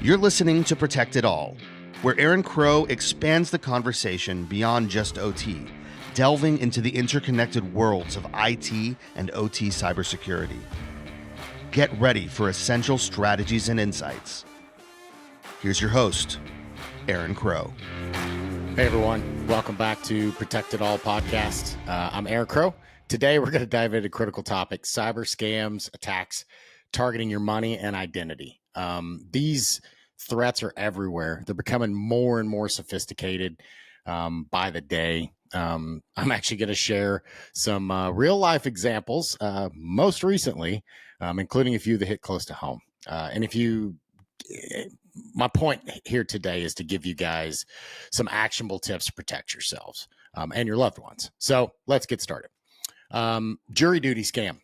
You're listening to Protect It All, where Aaron Crow expands the conversation beyond just OT, delving into the interconnected worlds of IT and OT cybersecurity. Get ready for essential strategies and insights. Here's your host, Aaron Crow. Hey everyone, welcome back to Protect It All podcast. I'm Aaron Crow. Today we're going to dive into critical topics: cyber scams, attacks, targeting your money and identity. These threats are everywhere. They're becoming more and more sophisticated by the day. I'm actually going to share some real life examples, most recently, including a few that hit close to home. My point here today is to give you guys some actionable tips to protect yourselves and your loved ones. So let's get started. Jury duty scam.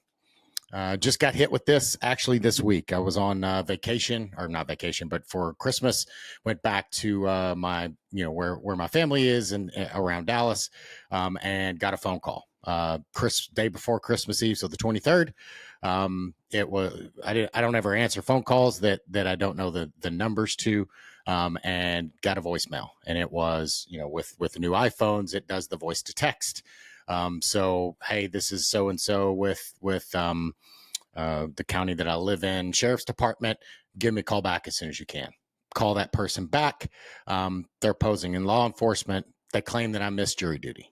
Just got hit with this actually this week. I was on vacation, or not vacation, but for Christmas, went back to my, where my family is and around Dallas, and got a phone call. Day before Christmas Eve, so the 23rd. It was I don't ever answer phone calls that I don't know the numbers to, and got a voicemail, and it was with the new iPhones, it does the voice to text. So, hey, this is so-and-so with the county that I live in, sheriff's department. Give me a call back as soon as you can. Call that person back. They're posing in law enforcement. They claim that I missed jury duty.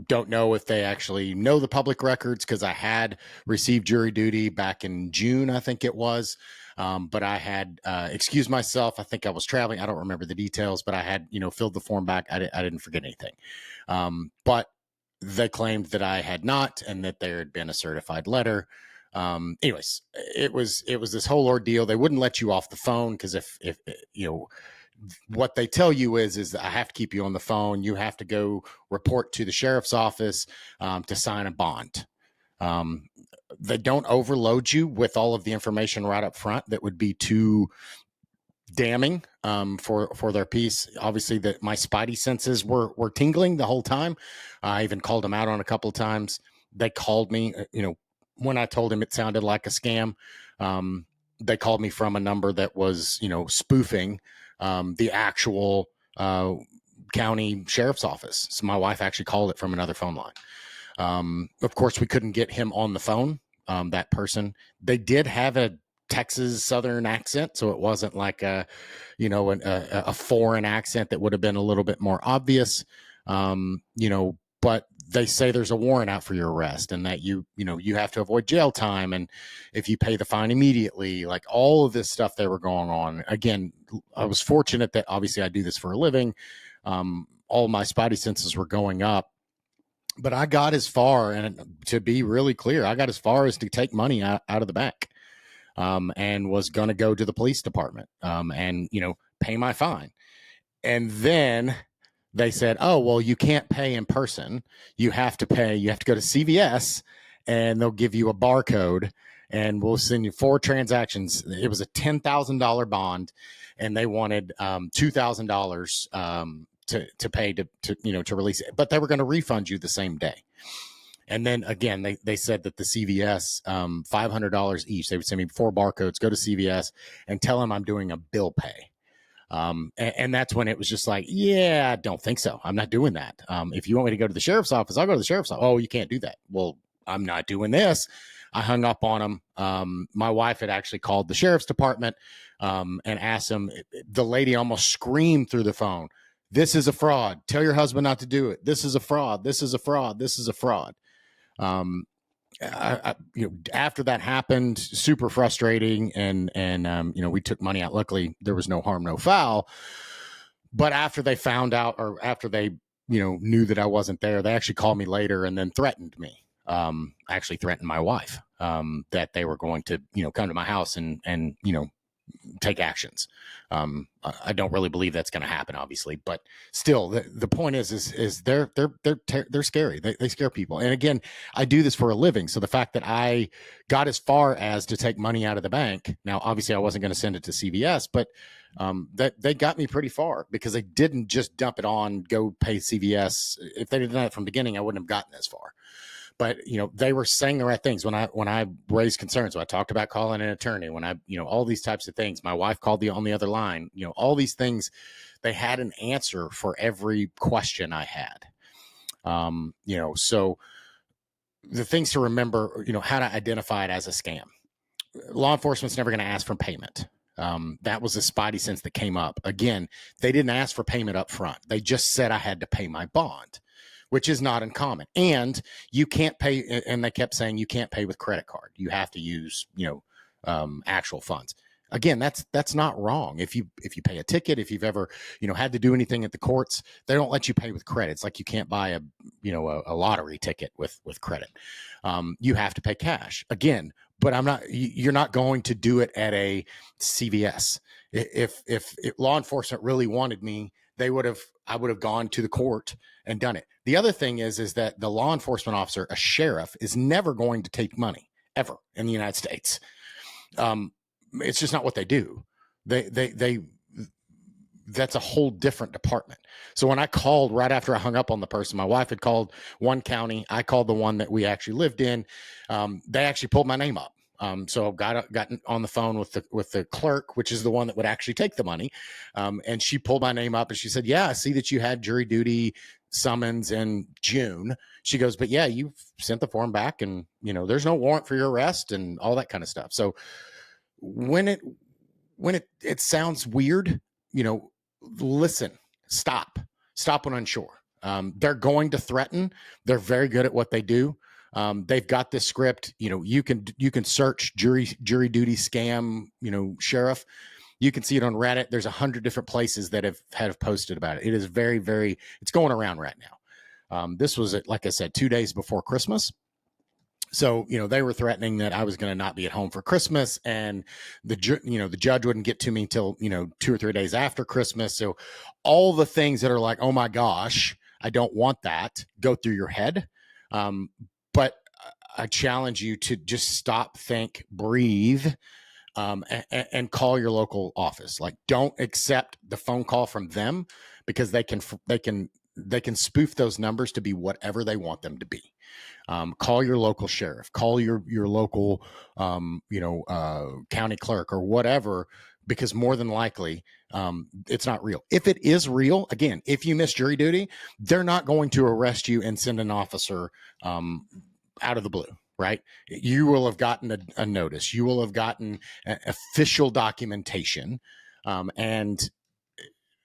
Don't know if they actually know the public records, because I had received jury duty back in June, I think it was. But I had excused myself. I think I was traveling. I don't remember the details, but I had, filled the form back. I didn't forget anything. But they claimed that I had not, and that there had been a certified letter. Anyways, it was this whole ordeal. They wouldn't let you off the phone, because if what they tell you is that I have to keep you on the phone. You have to go report to the sheriff's office to sign a bond. They don't overload you with all of the information right up front that would be too damning for their piece. Obviously, that my spidey senses were tingling the whole time. I even called them out on a couple of times. They called me, when I told them it sounded like a scam. They called me from a number that was, spoofing the actual county sheriff's office. So my wife actually called it from another phone line. Of course, we couldn't get him on the phone. That person, they did have a Texas Southern accent, so it wasn't like a foreign accent that would have been a little bit more obvious. But they say there's a warrant out for your arrest, and that you have to avoid jail time, and if you pay the fine immediately, like all of this stuff they were going on. Again, I was fortunate that obviously I do this for a living. All my spidey senses were going up. But I got as far, and to be really clear, I got as far as to take money out of the bank, and was going to go to the police department, and, pay my fine. And then they said, oh, well, you can't pay in person. You have to pay. You have to go to CVS, and they'll give you a barcode, and we'll send you 4 transactions. It was a $10,000 bond, and they wanted $2,000 to pay to release it, but they were going to refund you the same day. And then again, they said that the CVS, $500 each. They would send me 4 barcodes, go to CVS and tell them I'm doing a bill pay. And that's when it was just like, yeah, I don't think so. I'm not doing that. If you want me to go to the sheriff's office, I'll go to the sheriff's office. Oh, you can't do that. Well, I'm not doing this. I hung up on them. My wife had actually called the sheriff's department and asked them. The lady almost screamed through the phone, "This is a fraud. Tell your husband not to do it. This is a fraud. This is a fraud. This is a fraud." After that happened, super frustrating, and we took money out. Luckily, there was no harm, no foul. But after they found out, or after they knew that I wasn't there, they actually called me later and then threatened me. Actually threatened my wife, that they were going to come to my house and take actions. I don't really believe that's going to happen, obviously, but still, the point is they're scary. They scare people. And again, I do this for a living, so the fact that I got as far as to take money out of the bank. Now, obviously, I wasn't going to send it to CVS, but that they got me pretty far, because they didn't just dump it on, go pay CVS. If they did that from the beginning, I wouldn't have gotten as far. But they were saying the right things when I raised concerns. When I talked about calling an attorney, when I all these types of things. My wife called on the other line. All these things. They had an answer for every question I had. So the things to remember, how to identify it as a scam. Law enforcement's never going to ask for payment. That was a spidey sense that came up. Again, they didn't ask for payment up front. They just said I had to pay my bond, which is not uncommon. And you can't pay. And they kept saying you can't pay with credit card. You have to use, actual funds. Again, that's not wrong. If you pay a ticket, if you've ever, had to do anything at the courts, they don't let you pay with credit. It's like you can't buy a lottery ticket with credit. You have to pay cash. Again, but you're not going to do it at a CVS. If law enforcement really wanted me, I would have gone to the court and done it. The other thing is that the law enforcement officer, a sheriff, is never going to take money ever in the United States. It's just not what they do. They that's a whole different department. So when I called right after I hung up on the person, my wife had called one county. I called the one that we actually lived in. They actually pulled my name up. So got on the phone with the clerk, which is the one that would actually take the money. And she pulled my name up and she said, yeah, I see that you had jury duty summons in June. She goes, but yeah, you sent the form back and, there's no warrant for your arrest and all that kind of stuff. So when it sounds weird, listen, stop when unsure. They're going to threaten. They're very good at what they do. They've got this script. You can search jury duty scam, sheriff. You can see it on Reddit. There's 100 different places that have posted about it. It is very, very, it's going around right now. This was, like I said, 2 days before Christmas. So, they were threatening that I was going to not be at home for Christmas and the judge wouldn't get to me until, 2 or 3 days after Christmas. So all the things that are like, oh my gosh, I don't want that, go through your head. But I challenge you to just stop, think, breathe, and call your local office. Like, don't accept the phone call from them because they can spoof those numbers to be whatever they want them to be. Call your local sheriff, call your local, county clerk or whatever, because more than likely, it's not real. If it is real, again, if you miss jury duty, they're not going to arrest you and send an officer, out of the blue, right? You will have gotten a notice. You will have gotten official documentation, and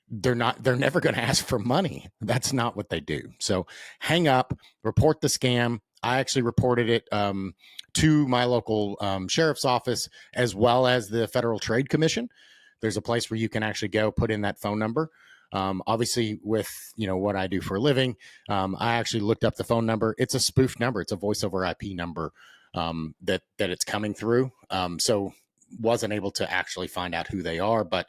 they're never going to ask for money. That's not what they do. So hang up, report the scam. I actually reported it to my local sheriff's office, as well as the Federal Trade Commission. There's a place where you can actually go put in that phone number. Obviously with, what I do for a living, I actually looked up the phone number. It's a spoof number. It's a voice over IP number that it's coming through. So wasn't able to actually find out who they are, but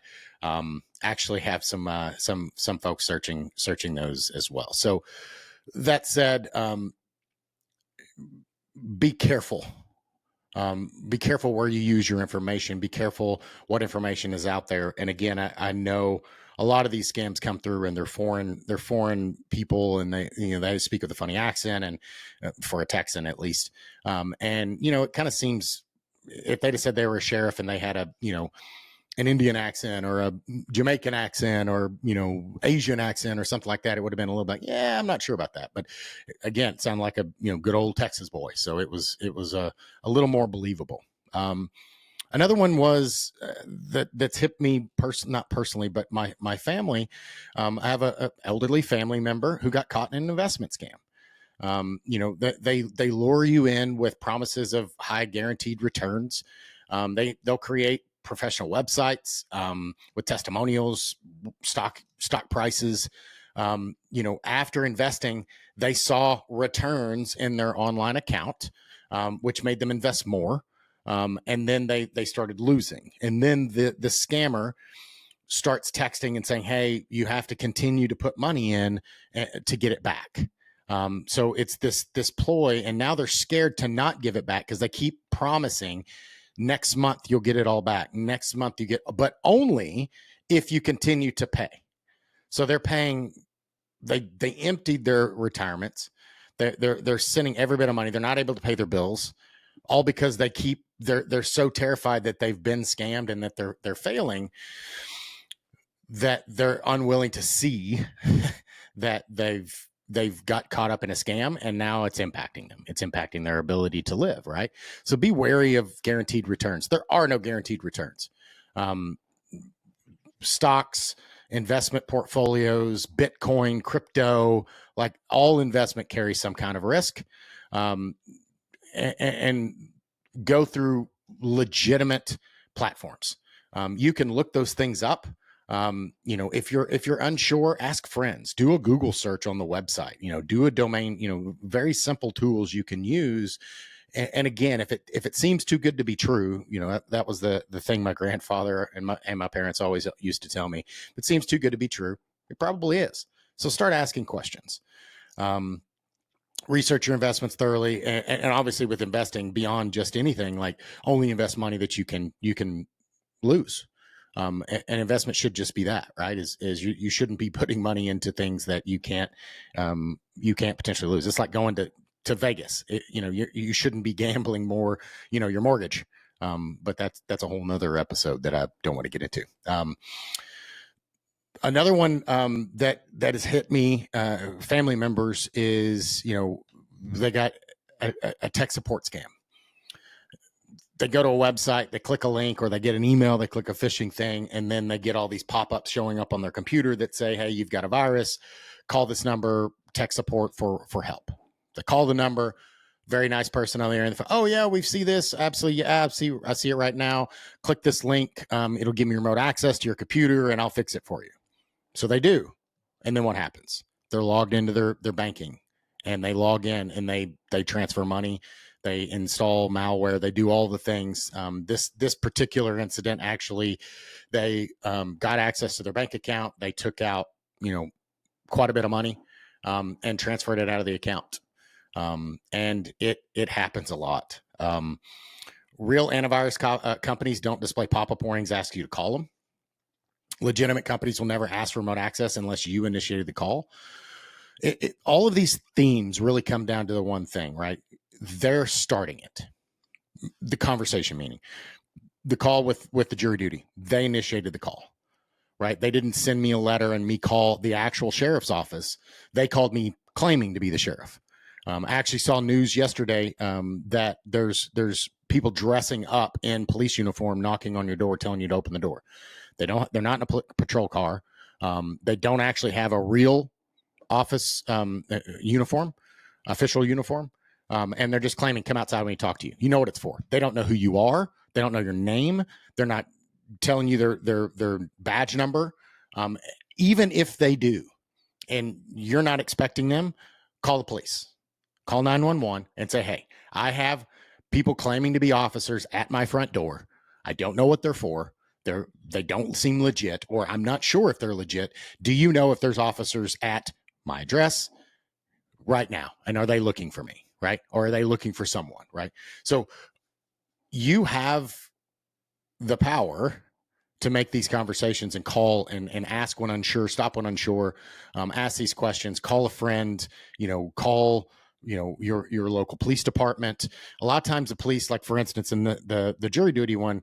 actually have some folks searching those as well. So that said, be careful. Be careful where you use your information. Be careful what information is out there. And again, I know a lot of these scams come through and they're foreign people, and they speak with a funny accent, and for a Texan at least. And it kind of seems, if they'd have said they were a sheriff and they had an Indian accent or a Jamaican accent or, Asian accent or something like that, it would have been a little bit, yeah, I'm not sure about that. But again, it sounded like a, good old Texas boy. So it was a little more believable. Another one was that's hit me not personally, but my family. I have a elderly family member who got caught in an investment scam. They lure you in with promises of high guaranteed returns. They'll create professional websites with testimonials, stock prices. After investing, they saw returns in their online account, which made them invest more. And then they started losing. And then the scammer starts texting and saying, hey, you have to continue to put money in to get it back. So it's this ploy, and now they're scared to not give it back because they keep promising next month you'll get it all back. Next month but only if you continue to pay. So they're paying. They emptied their retirements. They're sending every bit of money. They're not able to pay their bills, all because they're so terrified that they've been scammed and that they're failing, that they're unwilling to see that they've got caught up in a scam, and now it's impacting them. It's impacting their ability to live, right? So be wary of guaranteed returns. There are no guaranteed returns. Stocks, investment portfolios, Bitcoin, crypto, like all investment carries some kind of risk, and go through legitimate platforms. You can look those things up. If you're unsure, ask friends, do a Google search on the website, do a domain, very simple tools you can use. And again, if it seems too good to be true, that was the thing my grandfather and my parents always used to tell me. If it seems too good to be true, it probably is. So start asking questions. Research your investments thoroughly, and obviously with investing, beyond just anything, like only invest money that you can lose. An investment should just be that, right? Is you shouldn't be putting money into things that you can't potentially lose. It's like going to Vegas. You shouldn't be gambling more, your mortgage. But that's a whole nother episode that I don't want to get into. Another one that has hit me, family members, is they got a tech support scam. They go to a website, they click a link, or they get an email, they click a phishing thing, and then they get all these pop-ups showing up on their computer that say, hey, you've got a virus, call this number, tech support for help. They call the number, very nice person on the other end. Oh yeah, we see this. Absolutely. Yeah, I see it right now. Click this link. It'll give me remote access to your computer and I'll fix it for you. So they do. And then what happens? They're logged into their banking, and they log in and they transfer money. They install malware. They do all the things. This particular incident, actually, they got access to their bank account. They took out, quite a bit of money, and transferred it out of the account. And it happens a lot. Real antivirus companies don't display pop-up warnings, ask you to call them. Legitimate companies will never ask for remote access unless you initiated the call. All of these themes really come down to the one thing, right? They're starting it. The conversation, meaning the call with the jury duty. They initiated the call, right? They didn't send me a letter and me call the actual sheriff's office. They called me claiming to be the sheriff. I actually saw news yesterday that there's people dressing up in police uniform, knocking on your door, telling you to open the door. They're not in a patrol car. They don't actually have a real office uniform, official uniform. And they're just claiming, come outside when we talk to you. You know what it's for. They don't know who you are. They don't know your name. They're not telling you their badge number. Even if they do, and you're not expecting them, call the police. Call 911 and say, hey, I have people claiming to be officers at my front door. I don't know what they're for. They don't seem legit, or I'm not sure if they're legit. Do you know if there's officers at my address right now? And are they looking for me, right? Or are they looking for someone, right? So you have the power to make these conversations and call and ask when unsure, stop when unsure, ask these questions, call a friend, call your local police department. A lot of times the police, like for instance, in the jury duty one,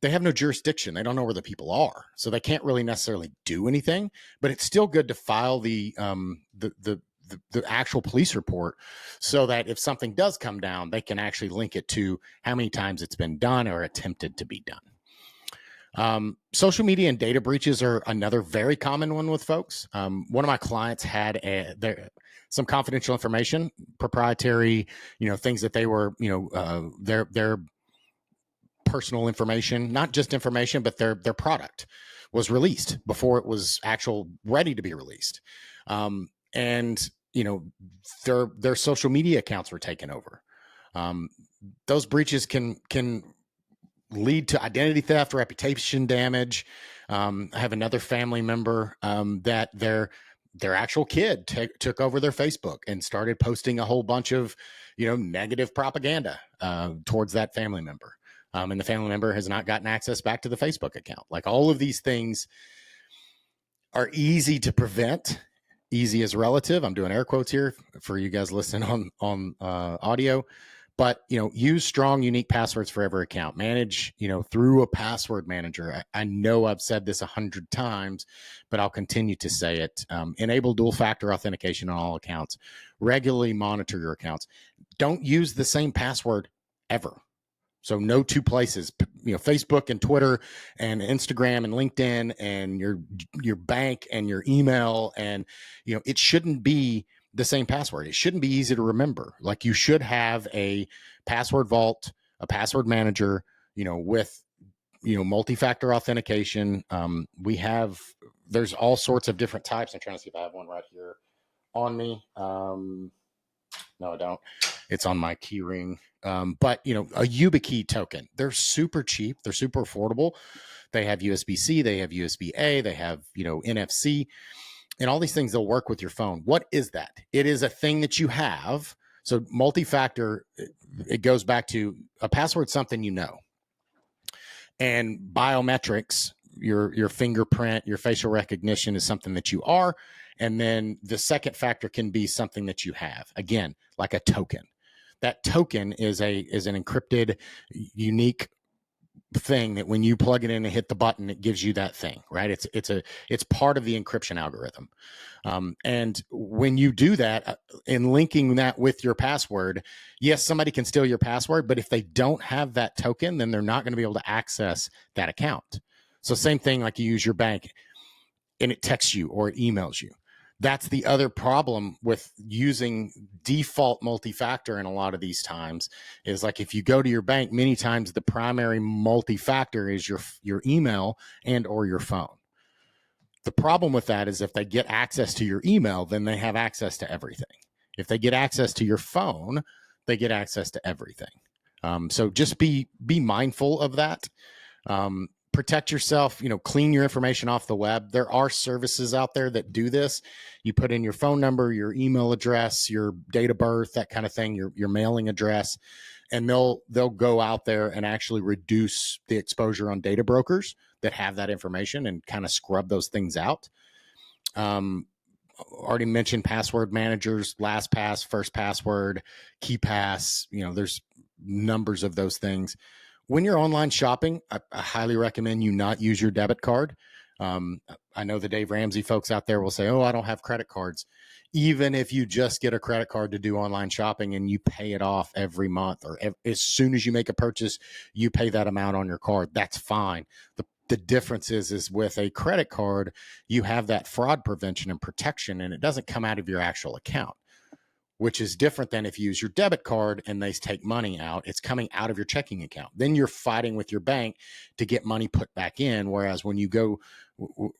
they have no jurisdiction. They don't know where the people are. So they can't really necessarily do anything, but it's still good to file the actual police report so that if something does come down, they can actually link it to how many times it's been done or attempted to be done. Social media and data breaches are another very common one with folks. One of my clients had some confidential information, proprietary, things that they were, their personal information, not just information, but their product was released before it was ready to be released. And their social media accounts were taken over. Those breaches can lead to identity theft, reputation damage. I have another family member that their actual kid took over their Facebook and started posting a whole bunch of negative propaganda towards that family member. And the family member has not gotten access back to the Facebook account. Like, all of these things are easy to prevent easy is relative. I'm doing air quotes here for you guys listening on audio. But, use strong, unique passwords for every account. Manage, through a password manager. I know I've said this 100 times, but I'll continue to say it. Enable dual factor authentication on all accounts. Regularly monitor your accounts. Don't use the same password ever. So no two places, Facebook and Twitter and Instagram and LinkedIn and your bank and your email. And, it shouldn't be the same password. It shouldn't be easy to remember. Like, you should have a password vault, a password manager, with, multi-factor authentication. There's all sorts of different types. I'm trying to see if I have one right here on me. No, I don't. It's on my key ring. But, a YubiKey token, they're super cheap. They're super affordable. They have USB-C, they have USB-A, they have, NFC, and all these things, they'll work with your phone. What is that? It is a thing that you have. So multi-factor, it goes back to a password, something you know. And biometrics, your fingerprint, your facial recognition is something that you are. And then the second factor can be something that you have. Again, like a token. That token is an encrypted, unique thing that when you plug it in and hit the button, it gives you that thing, right? It's part of the encryption algorithm. And when you do that and linking that with your password, yes, somebody can steal your password, but if they don't have that token, then they're not going to be able to access that account. So same thing, like you use your bank and it texts you or it emails you. That's the other problem with using default multi-factor in a lot of these times, is like if you go to your bank, many times the primary multi-factor is your email and or your phone. The problem with that is if they get access to your email, then they have access to everything. If they get access to your phone, they get access to everything. So just be mindful of that. Protect yourself, clean your information off the web. There are services out there that do this. You put in your phone number, your email address, your date of birth, that kind of thing, your mailing address, and they'll go out there and actually reduce the exposure on data brokers that have that information and kind of scrub those things out. Already mentioned password managers, LastPass, First Password, KeyPass. There's numbers of those things. When you're online shopping, I highly recommend you not use your debit card. I know the Dave Ramsey folks out there will say, oh, I don't have credit cards. Even if you just get a credit card to do online shopping and you pay it off every month, or as soon as you make a purchase, you pay that amount on your card, that's fine. The difference is with a credit card, you have that fraud prevention and protection, and it doesn't come out of your actual account, which is different than if you use your debit card and they take money out. It's coming out of your checking account. Then you're fighting with your bank to get money put back in. Whereas when you go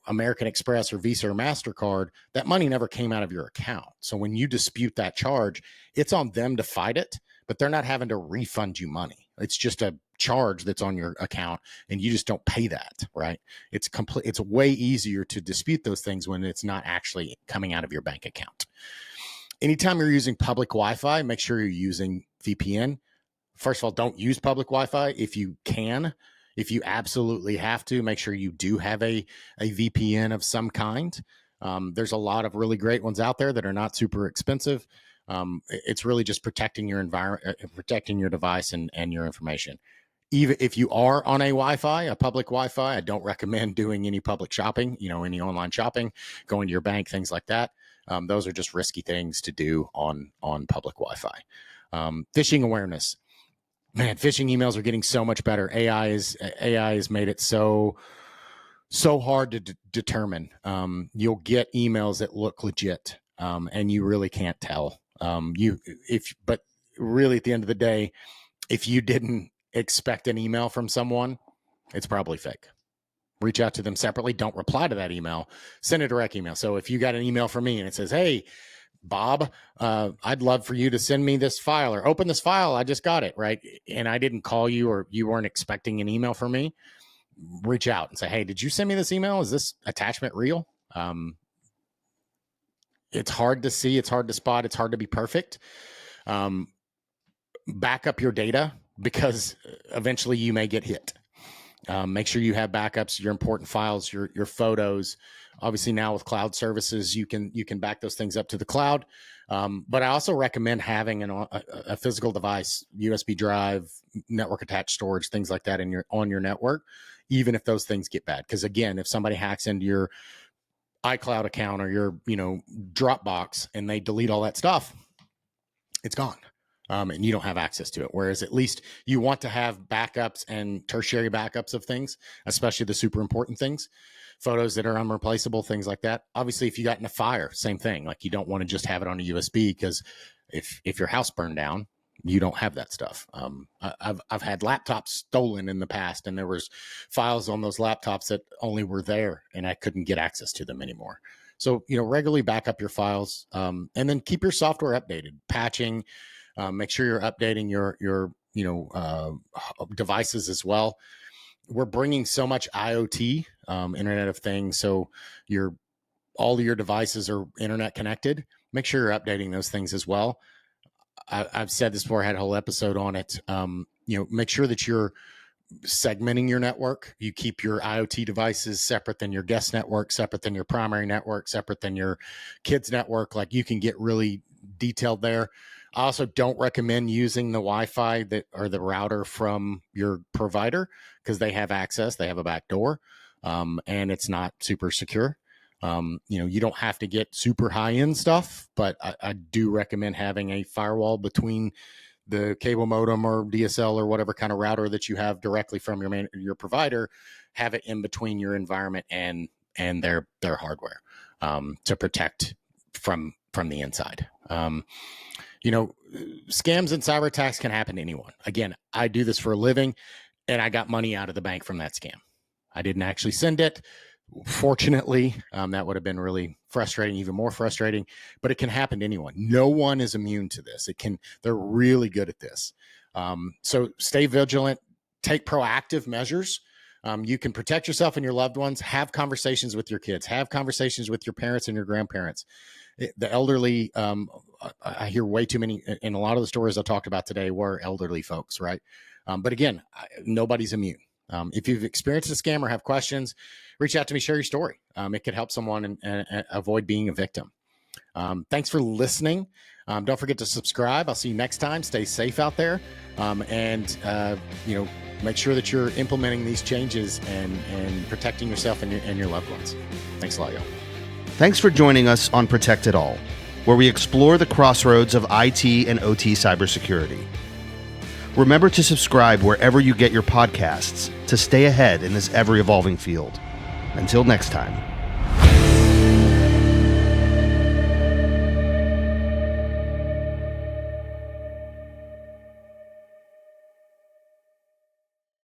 American Express or Visa or MasterCard, that money never came out of your account. So when you dispute that charge, it's on them to fight it, but they're not having to refund you money. It's just a charge that's on your account and you just don't pay that, right? It's way easier to dispute those things when it's not actually coming out of your bank account. Anytime you're using public Wi-Fi, make sure you're using VPN. First of all, don't use public Wi-Fi if you can. If you absolutely have to, make sure you do have a VPN of some kind. There's a lot of really great ones out there that are not super expensive. It's really just protecting your environment, protecting your device and your information. Even if you are on a Wi-Fi, a public Wi-Fi, I don't recommend doing any public shopping, any online shopping, going to your bank, things like that. Those are just risky things to do on public Wi-Fi. Phishing awareness. Man, phishing emails are getting so much better. AI has made it so hard to determine. You'll get emails that look legit, and you really can't tell. But really at the end of the day, if you didn't expect an email from someone, it's probably fake. Reach out to them separately. Don't reply to that email. Send a direct email. So if you got an email from me and it says, hey, Bob, I'd love for you to send me this file or open this file. I just got it, right? And I didn't call you or you weren't expecting an email from me. Reach out and say, hey, did you send me this email? Is this attachment real? It's hard to see. It's hard to spot. It's hard to be perfect. Back up your data because eventually you may get hit. Make sure you have backups, your important files, your photos. Obviously, now with cloud services, you can back those things up to the cloud. But I also recommend having a physical device, USB drive, network attached storage, things like that on your network, even if those things get bad. Because again, if somebody hacks into your iCloud account or your Dropbox and they delete all that stuff, it's gone. And you don't have access to it. Whereas at least you want to have backups and tertiary backups of things, especially the super important things, photos that are unreplaceable, things like that. Obviously, if you got in a fire, same thing. Like, you don't want to just have it on a USB, because if your house burned down, you don't have that stuff. I've had laptops stolen in the past, and there was files on those laptops that only were there, and I couldn't get access to them anymore. So, regularly back up your files, and then keep your software updated, patching. Make sure you're updating your devices as well. We're bringing so much IoT, Internet of Things, so all of your devices are internet connected. Make sure you're updating those things as well. I've said this before. I had a whole episode on it. Make sure that you're segmenting your network. You keep your IoT devices separate than your guest network, separate than your primary network, separate than your kids network. Like, you can get really detailed there. I also don't recommend using the Wi-Fi or the router from your provider, because they have access, they have a back door, and it's not super secure. You don't have to get super high-end stuff, but I do recommend having a firewall between the cable modem or DSL or whatever kind of router that you have directly from your provider. Have it in between your environment and their hardware, to protect from the inside. Scams and cyber attacks can happen to anyone. Again, I do this for a living, and I got money out of the bank from that scam. I didn't actually send it. Fortunately, that would have been really frustrating, even more frustrating, but it can happen to anyone. No one is immune to this. They're really good at this. So stay vigilant, take proactive measures. You can protect yourself and your loved ones. Have conversations with your kids, have conversations with your parents and your grandparents. The elderly, I hear way too many, and a lot of the stories I talked about today were elderly folks, right? But again, nobody's immune. If you've experienced a scam or have questions, reach out to me, share your story. It could help someone and avoid being a victim. Thanks for listening. Don't forget to subscribe. I'll see you next time. Stay safe out there. And make sure that you're implementing these changes and protecting yourself and your loved ones. Thanks a lot, y'all. Thanks for joining us on Protect It All, where we explore the crossroads of IT and OT cybersecurity. Remember to subscribe wherever you get your podcasts to stay ahead in this ever-evolving field. Until next time.